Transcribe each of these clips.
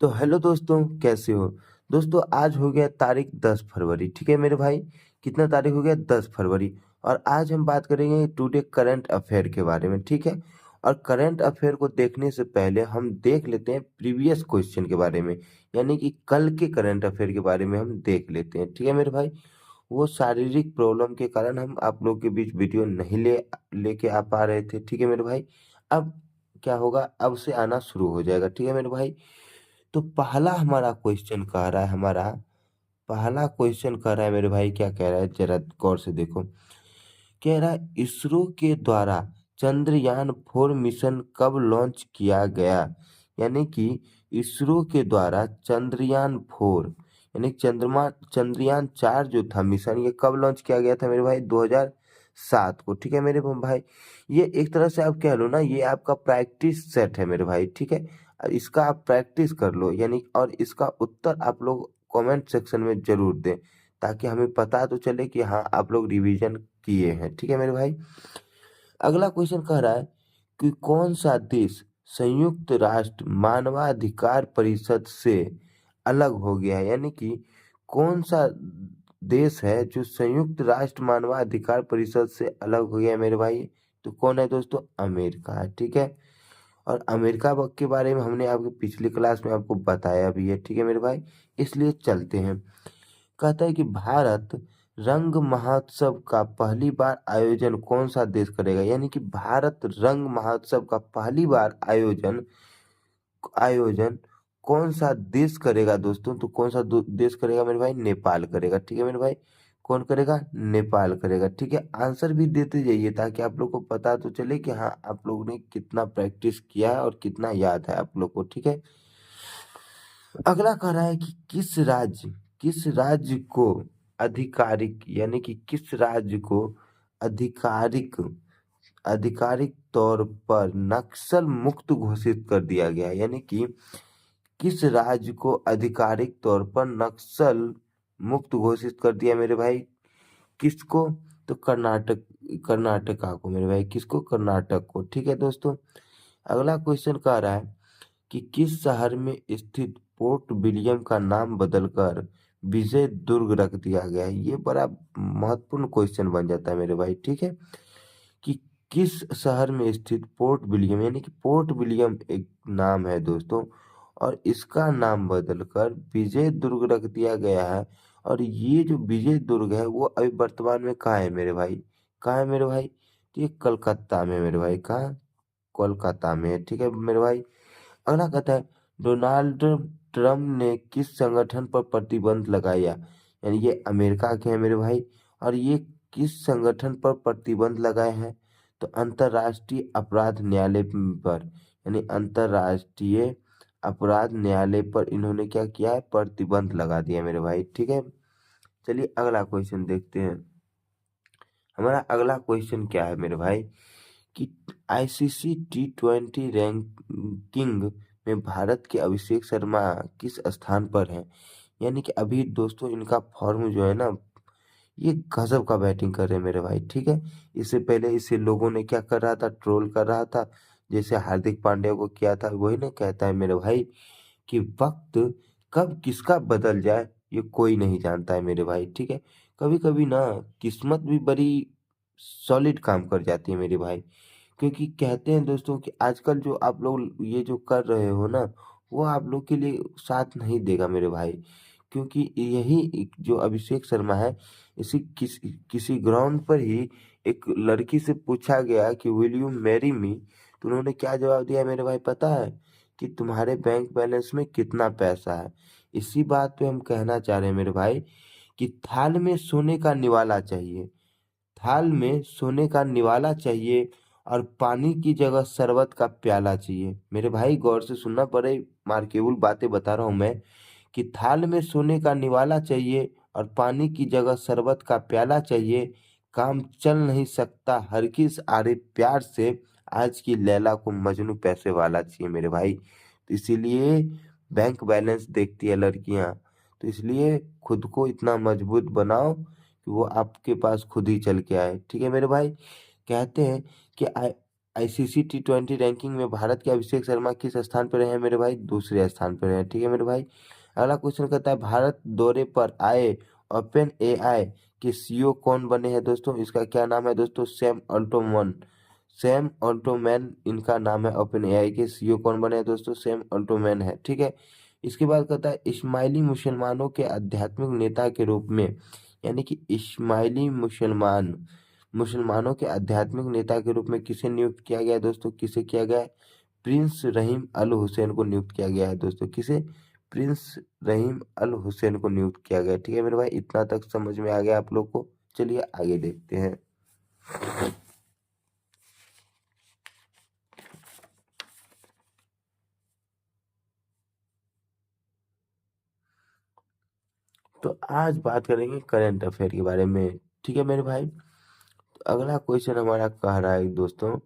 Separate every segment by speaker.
Speaker 1: तो हेलो दोस्तों, कैसे हो? दोस्तों आज हो गया तारीख 10 फरवरी, ठीक है मेरे भाई? कितना तारीख हो गया? 10 फरवरी। और आज हम बात करेंगे टुडे करंट अफेयर के बारे में, ठीक है? और करंट अफेयर को देखने से पहले हम देख लेते हैं प्रीवियस क्वेश्चन के बारे में, यानी कि कल के करंट अफेयर के बारे में हम देख लेते हैं, ठीक है मेरे भाई? वो शारीरिक प्रॉब्लम के कारण हम आप लोग के बीच वीडियो नहीं लेके आ पा रहे थे, ठीक है मेरे भाई? अब क्या होगा, अब से आना शुरू हो जाएगा, ठीक है मेरे भाई? तो पहला क्वेश्चन कह रहा है मेरे भाई, क्या कह रहा है जरा गौर से देखो। कह रहा है इसरो के द्वारा चंद्रयान 4 मिशन कब लॉन्च किया गया? यानी कि इसरो के द्वारा चंद्रयान 4 यानी चंद्रयान 4 जो था मिशन, ये कब लॉन्च किया गया था मेरे भाई? 2007 को, ठीक है मेरे भाई? ये एक तरह से आप कह लो ना, ये आपका प्रैक्टिस सेट है मेरे भाई, ठीक है? इसका आप प्रैक्टिस कर लो, यानी और इसका उत्तर आप लोग कमेंट सेक्शन में जरूर दें, ताकि हमें पता तो चले कि हाँ आप लोग रिवीजन किए हैं, ठीक है मेरे भाई? अगला क्वेश्चन कह रहा है कि कौन सा देश संयुक्त राष्ट्र मानवाधिकार परिषद से अलग हो गया है? यानी कि कौन सा देश है जो संयुक्त राष्ट्र मानवाधिकार परिषद से अलग हो गया है मेरे भाई? तो कौन है दोस्तों? अमेरिका है, ठीक है? और अमेरिका के बारे में हमने आपकी पिछली क्लास में आपको बताया भी है, ठीक है मेरे भाई? इसलिए चलते हैं। कहता है कि भारत रंग महोत्सव का पहली बार आयोजन कौन सा देश करेगा? यानी कि भारत रंग महोत्सव का पहली बार आयोजन आयोजन कौन सा देश करेगा दोस्तों? तो कौन सा देश करेगा मेरे भाई? नेपाल करेगा, ठीक है मेरे भाई? कौन करेगा? नेपाल करेगा, ठीक है? आंसर भी देते जाइए ताकि आप लोग को पता तो चले कि हाँ आप लोग ने कितना प्रैक्टिस किया है और कितना याद है आप लोग को, ठीक है? अगला कह रहा है कि किस राज्य को आधिकारिक यानी कि किस राज्य को आधिकारिक आधिकारिक तौर पर नक्सल मुक्त घोषित कर दिया गया है? यानी कि किस राज्य को आधिकारिक तौर पर नक्सल मुक्त घोषित कर दिया मेरे भाई? किसको? तो कर्नाटका को मेरे भाई। किसको? कर्नाटक को, ठीक है दोस्तों? अगला क्वेश्चन कह रहा है कि किस शहर में स्थित पोर्ट विलियम का नाम बदलकर विजय दुर्ग रख दिया गया है? ये बड़ा महत्वपूर्ण क्वेश्चन बन जाता है मेरे भाई, ठीक है? कि किस शहर में स्थित पोर्ट विलियम, यानी कि पोर्ट विलियम एक नाम है दोस्तों, और इसका नाम बदलकर विजय दुर्ग रख दिया गया है। और ये जो विजय दुर्ग है वो अभी वर्तमान में कहाँ है मेरे भाई? कहाँ है मेरे भाई? तो ये कलकत्ता में मेरे भाई। कहाँ? कोलकाता में है, ठीक है मेरे भाई? अगला कहता है डोनाल्ड ट्रम्प ने किस संगठन पर प्रतिबंध लगाया? यानी ये अमेरिका के हैं मेरे भाई। और ये किस संगठन पर प्रतिबंध लगाए हैं? तो अंतर्राष्ट्रीय अपराध न्यायालय पर, यानी अंतर्राष्ट्रीय अपराध न्यायालय पर इन्होंने क्या किया है? प्रतिबंध लगा दिया मेरे भाई, ठीक है? चलिए अगला क्वेश्चन देखते हैं। हमारा अगला क्वेश्चन क्या है मेरे भाई? कि आईसीसी T20 रैंकिंग में भारत के अभिषेक शर्मा किस स्थान पर हैं? यानी कि अभी दोस्तों इनका फॉर्म जो है ना, ये गजब का बैटिंग कर रहे हैं मेरे भाई, ठीक है? इससे पहले इसे लोगों ने क्या कर रहा था? ट्रोल कर रहा था, जैसे हार्दिक पांड्या को किया था। वही ना कहता है मेरे भाई कि वक्त कब किसका बदल जाए ये कोई नहीं जानता है मेरे भाई, ठीक है? कभी कभी ना किस्मत भी बड़ी सॉलिड काम कर जाती है मेरे भाई। क्योंकि कहते हैं दोस्तों कि आजकल जो आप लोग ये जो कर रहे हो ना, वो आप लोग के लिए साथ नहीं देगा मेरे भाई। क्योंकि यही जो अभिषेक शर्मा है, इसी किसी ग्राउंड पर ही एक लड़की से पूछा गया कि विल यू मैरी मी? तो उन्होंने क्या जवाब दिया मेरे भाई पता है? कि तुम्हारे बैंक बैलेंस में कितना पैसा है। इसी बात पे हम कहना चाह रहे हैं मेरे भाई कि थाल में सोने का निवाला चाहिए, थाल में सोने का निवाला चाहिए, और पानी की जगह शरबत का प्याला चाहिए। मेरे भाई गौर से सुनना, बड़े मार्केबल बातें बता रहा हूँ मैं। कि थाल में सोने का निवाला चाहिए और पानी की जगह शरबत का प्याला चाहिए। काम चल नहीं सकता हरगिज आरे प्यार से, आज की लैला को मजनू पैसे वाला चाहिए मेरे भाई। तो इसीलिए बैंक बैलेंस देखती है लड़कियां। तो इसलिए खुद को इतना मजबूत बनाओ कि वो आपके पास खुद ही चल के आए, ठीक है मेरे भाई? कहते हैं कि आईसीसी T20 रैंकिंग में भारत के अभिषेक शर्मा किस स्थान पर रहे हैं मेरे भाई? दूसरे स्थान पर रहे हैं। ठीक है मेरे भाई। अगला क्वेश्चन कहता है भारत दौरे पर आए ओपन एआई के सीईओ कौन बने हैं दोस्तों? इसका क्या नाम है दोस्तों? सैम अल्टोमन। सैम अल्टोमैन इनका नाम है। ओपन एआई के सीईओ कौन बने हैं दोस्तों? सैम अल्टोमैन है। ठीक है। इसके बाद कहता है इस्माइली मुसलमानों के आध्यात्मिक नेता के रूप में, यानी कि इस्माइली मुसलमानों के आध्यात्मिक नेता के रूप में किसे नियुक्त किया गया है दोस्तों? किसे किया गया है? प्रिंस रहीम अल हुसैन को नियुक्त किया गया है दोस्तों। किसे? प्रिंस रहीम अल हुसैन को नियुक्त किया गया है। ठीक है मेरे भाई, इतना तक समझ में आ गया आप लोग को? चलिए आगे देखते हैं। तो आज बात करेंगे करंट अफेयर के बारे में। ठीक है मेरे भाई। तो अगला क्वेश्चन हमारा कह रहा है दोस्तों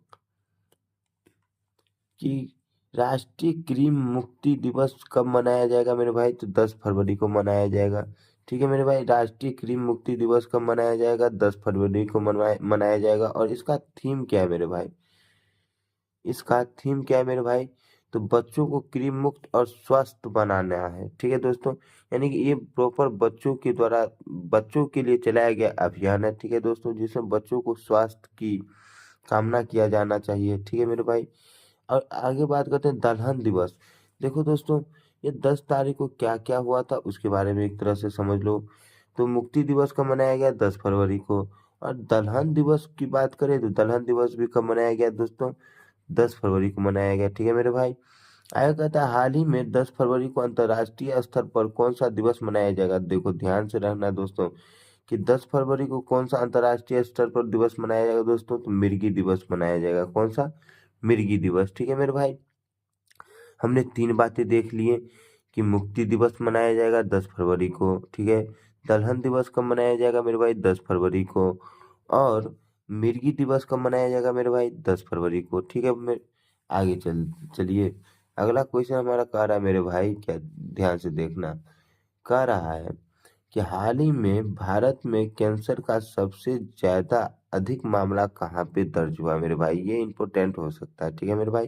Speaker 1: कि राष्ट्रीय कृमि मुक्ति दिवस कब मनाया जाएगा मेरे भाई? तो 10 फरवरी को मनाया जाएगा। ठीक है मेरे भाई। राष्ट्रीय कृमि मुक्ति दिवस कब मनाया जाएगा? 10 फरवरी को मनाया जाएगा। और इसका थीम क्या है मेरे भाई? इसका थीम क्या है मेरे भाई? तो बच्चों को कृमि मुक्त और स्वस्थ बनाना है। ठीक है दोस्तों। यानी कि ये प्रॉपर बच्चों के द्वारा बच्चों के लिए चलाया गया अभियान है। ठीक है दोस्तों, जिसमें बच्चों को स्वास्थ्य की कामना किया जाना चाहिए। ठीक है मेरे भाई। और आगे बात करते हैं दलहन दिवस। देखो दोस्तों, ये 10 तारीख को क्या क्या हुआ था उसके बारे में एक तरह से समझ लो। तो मुक्ति दिवस कब मनाया गया? 10 फरवरी को। और दलहन दिवस की बात करें तो दलहन दिवस भी कब मनाया गया दोस्तों? 10 फरवरी को मनाया गया। ठीक है मेरे भाई। आगे कहता है हाल ही में 10 फरवरी को अंतर्राष्ट्रीय स्तर पर कौन सा दिवस मनाया जाएगा? देखो ध्यान से रखना दोस्तों कि 10 फरवरी को कौन सा अंतर्राष्ट्रीय स्तर पर दिवस मनाया जाएगा दोस्तों? तो मिर्गी दिवस मनाया जाएगा। कौन सा? मिर्गी दिवस। ठीक है मेरे भाई। हमने 3 बातें देख लिए कि मुक्ति दिवस मनाया जाएगा 10 फरवरी को। ठीक है। दलहन दिवस कब मनाया जाएगा मेरे भाई? 10 फरवरी को। और मिर्गी दिवस कब मनाया जाएगा मेरे भाई? 10 फरवरी को। ठीक है। मेरे आगे चलिए। अगला क्वेश्चन हमारा कह रहा है मेरे भाई, क्या ध्यान से देखना, कह रहा है कि हाल ही में भारत में कैंसर का सबसे ज्यादा अधिक मामला कहाँ पे दर्ज हुआ मेरे भाई? ये इंपॉर्टेंट हो सकता है। ठीक है मेरे भाई।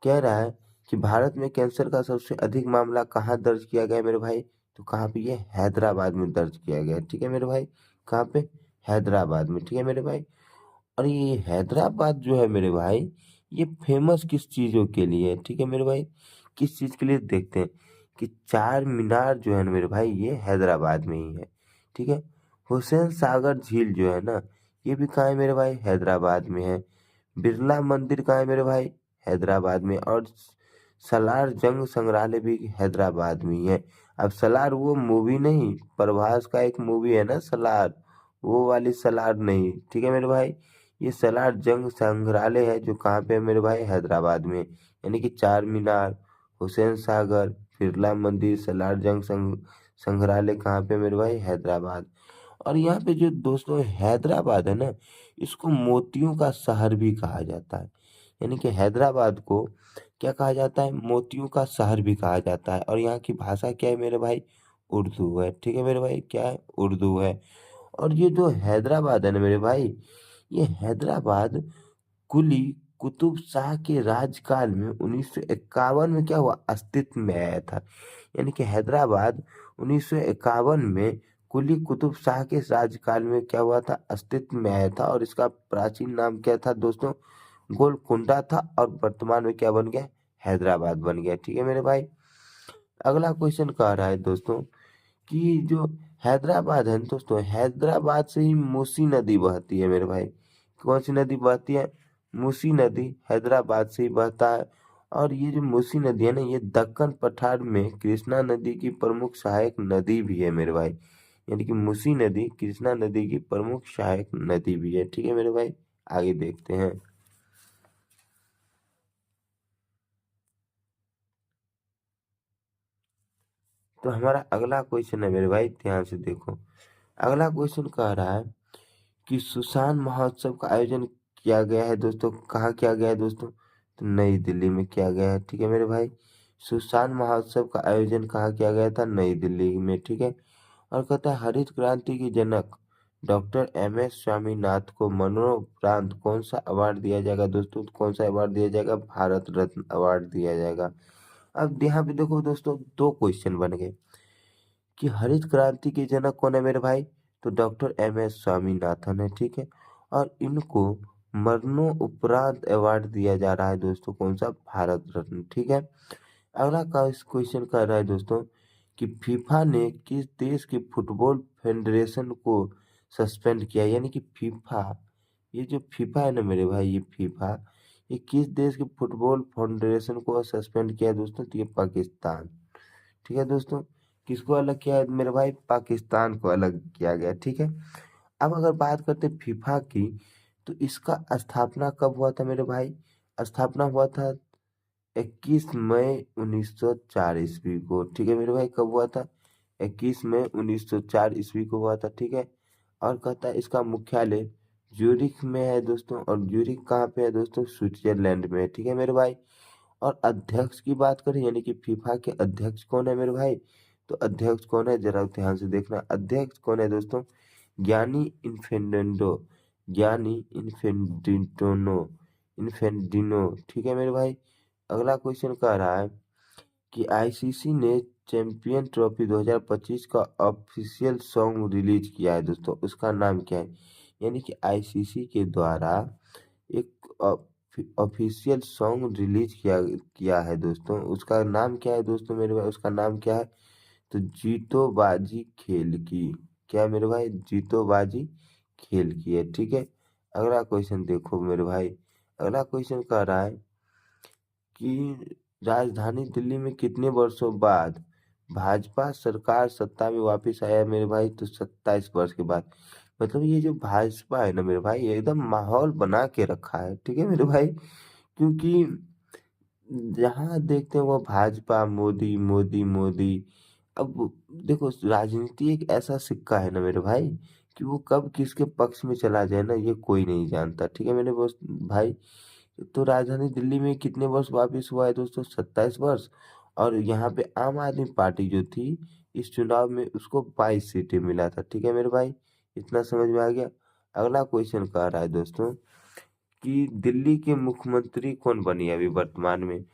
Speaker 1: कह रहा है कि भारत में कैंसर का सबसे अधिक मामला कहाँ दर्ज किया गया है मेरे भाई? तो कहाँ पे? ये हैदराबाद में दर्ज किया गया है। ठीक है मेरे भाई। कहाँ पे? हैदराबाद में। ठीक है मेरे भाई। और ये हैदराबाद जो है मेरे भाई, ये फेमस किस चीज़ों के लिए है? ठीक है मेरे भाई। किस चीज़ के लिए? देखते हैं कि चार मीनार जो है ना मेरे भाई, ये हैदराबाद में ही है। ठीक है। हुसैन सागर झील जो है ना, ये भी कहाँ है मेरे भाई? हैदराबाद में है। बिरला मंदिर कहाँ है मेरे भाई? हैदराबाद में। और सलार जंग संग्रहालय भी हैदराबाद में ही है। अब सलार वो मूवी नहीं, प्रभास का एक मूवी है ना सलार, वो वाली सलार नहीं। ठीक है मेरे भाई। ये सलार जंग संग्रहालय है जो कहाँ पे है मेरे भाई? हैदराबाद में। यानी कि चार मीनार, हुसैन सागर, बिरला मंदिर, सलार जंग संग्रहालय कहाँ पे मेरे भाई? हैदराबाद। और यहाँ पे जो दोस्तों हैदराबाद है ना, इसको मोतियों का शहर भी कहा जाता है। यानी कि हैदराबाद को क्या कहा जाता है? मोतियों का शहर भी कहा जाता है। और यहाँ की भाषा क्या है मेरे भाई? उर्दू है। ठीक है मेरे भाई। क्या है? उर्दू है। और ये जो हैदराबाद है ना मेरे भाई, ये हैदराबाद कुली कुतुब शाह के राजकाल में 1951 में क्या हुआ? अस्तित्व में आया था। यानी कि हैदराबाद 1951 में कुली कुतुब शाह के राजकाल में क्या हुआ था? अस्तित्व में आया था। और इसका प्राचीन नाम क्या था दोस्तों? गोलकुंडा था। और वर्तमान में क्या बन गया? हैदराबाद बन गया। ठीक है मेरे भाई। अगला क्वेश्चन कह रहा है दोस्तों कि जो हैदराबाद है ना दोस्तों, हैदराबाद से ही मूसी नदी बहती है मेरे भाई। कौन सी नदी बहती है? मूसी नदी हैदराबाद से ही बहता है। और ये जो मूसी नदी है ना, ये दक्कन पठार में कृष्णा नदी की प्रमुख सहायक नदी भी है मेरे भाई। यानी कि मूसी नदी कृष्णा नदी की प्रमुख सहायक नदी भी है। ठीक है मेरे भाई। आगे देखते हैं। तो हमारा अगला क्वेश्चन है मेरे भाई, ध्यान से देखो। अगला क्वेश्चन कह रहा है कि सुशान महोत्सव का आयोजन किया गया है दोस्तों। कहाँ किया गया है दोस्तों? तो नई दिल्ली में किया गया है। ठीक है मेरे भाई। सुशान महोत्सव का आयोजन कहाँ किया गया था? नई दिल्ली में। ठीक है। और कहता है हरित क्रांति की जनक डॉक्टर एम एस स्वामीनाथ को मरणोपरांत कौन सा अवार्ड दिया जाएगा दोस्तों? कौन सा अवार्ड दिया जाएगा? भारत रत्न अवार्ड दिया जाएगा। अब यहाँ पे देखो दोस्तों, दो क्वेश्चन बन गए कि हरित क्रांति के जनक कौन है मेरे भाई? तो डॉक्टर एम एस स्वामीनाथन है, ठीक है। और इनको मरणोपरांत अवार्ड दिया जा रहा है दोस्तों, कौन सा? भारत रत्न, ठीक है। अगला का इस क्वेश्चन कर रहा है दोस्तों कि फीफा ने किस देश के फुटबॉल फेडरेशन को सस्पेंड किया? यानी कि फीफा, ये जो फीफा है ना मेरे भाई, ये फीफा, ये किस देश के फुटबॉल फेडरेशन को सस्पेंड किया है दोस्तों? तो ये पाकिस्तान, ठीक है दोस्तों। किसको अलग किया है मेरे भाई? पाकिस्तान को अलग किया गया, ठीक है। अब अगर बात करते फीफा की, तो इसका स्थापना कब हुआ था मेरे भाई? स्थापना हुआ था 21 मई 1904 ईस्वी को, ठीक है मेरे भाई। कब हुआ था? 21 मई 1904 ईस्वी को हुआ था, ठीक है। और कहता है इसका मुख्यालय ज्यूरिख में है दोस्तों, और ज्यूरिख कहाँ पे है दोस्तों? स्विट्जरलैंड में है, ठीक है मेरे भाई। और अध्यक्ष की बात करें, यानी कि फीफा के अध्यक्ष कौन है मेरे भाई? तो अध्यक्ष कौन है, जरा ध्यान से देखना। अध्यक्ष कौन है दोस्तों? ज्ञानी इन्फेंडेंडो, ज्ञानी इन्फेंडिनो, ठीक है मेरे भाई। अगला क्वेश्चन कह रहा है कि आईसीसी ने चैंपियन ट्रॉफी 2025 का ऑफिशियल सॉन्ग रिलीज किया है दोस्तों, उसका नाम क्या है? यानी कि आईसीसी के द्वारा एक ऑफिशियल सॉन्ग रिलीज किया किया है दोस्तों, उसका नाम क्या है दोस्तों मेरे भाई? उसका नाम क्या है? तो जीतो बाजी खेल की, क्या है मेरे भाई? जीतो बाजी खेल की है, ठीक है। अगला क्वेश्चन देखो मेरे भाई, अगला क्वेश्चन कह रहा है कि राजधानी दिल्ली में कितने वर्षों बाद भाजपा सरकार सत्ता में वापस आया मेरे भाई? तो 27 वर्ष के बाद। मतलब ये जो भाजपा है ना मेरे भाई, ये एकदम माहौल बना के रखा है, ठीक है मेरे भाई। क्योंकि जहाँ देखते हैं वो भाजपा, मोदी मोदी मोदी। अब देखो, राजनीति एक ऐसा सिक्का है ना मेरे भाई, कि वो कब किसके पक्ष में चला जाए ना, ये कोई नहीं जानता, ठीक है मेरे भाई। तो राजधानी दिल्ली में कितने वर्ष वापिस हुआ है दोस्तों? 27 वर्ष। और यहाँ पे आम आदमी पार्टी जो थी, इस चुनाव में उसको 22 सीटें मिला था, ठीक है मेरे भाई। इतना समझ में आ गया। अगला क्वेश्चन कह रहा है दोस्तों कि दिल्ली के मुख्यमंत्री कौन बनी है अभी वर्तमान में?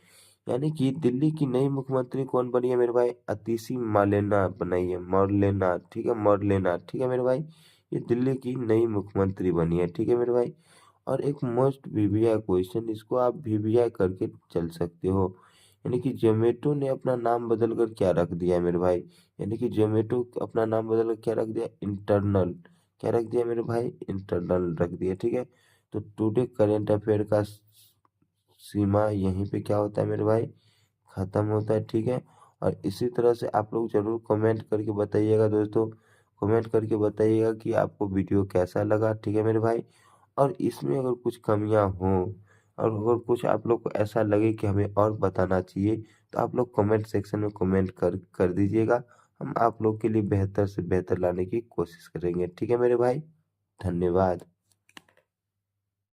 Speaker 1: यानी कि दिल्ली की नई मुख्यमंत्री कौन बनी है मेरे भाई? अतिशी मालेना बनाई है, मौर्लेना, ठीक है, मौर्लेना, ठीक है मेरे भाई। ये दिल्ली की नई मुख्यमंत्री बनी है, ठीक है मेरे भाई। और एक मोस्ट वीवीआई क्वेश्चन, इसको आप वीवीआई करके चल सकते हो। यानी कि जोमेटो ने अपना नाम बदल कर क्या रख दिया है मेरे भाई? यानी कि जोमेटो अपना नाम बदल कर क्या रख दिया? इंटरनल, क्या रख दिया मेरे भाई? इंटरनल रख दिया, ठीक है। तो टुडे करेंट अफेयर का सीमा यहीं पे क्या होता है मेरे भाई? खत्म होता है, ठीक है। और इसी तरह से आप लोग जरूर कमेंट करके बताइएगा दोस्तों, कमेंट करके बताइएगा कि आपको वीडियो कैसा लगा, ठीक है मेरे भाई। और इसमें अगर कुछ कमियां हों, और अगर कुछ आप लोग को ऐसा लगे कि हमें और बताना चाहिए, तो आप लोग कमेंट सेक्शन में कमेंट कर दीजिएगा। हम आप लोग के लिए बेहतर से बेहतर लाने की कोशिश करेंगे, ठीक है मेरे भाई। धन्यवाद।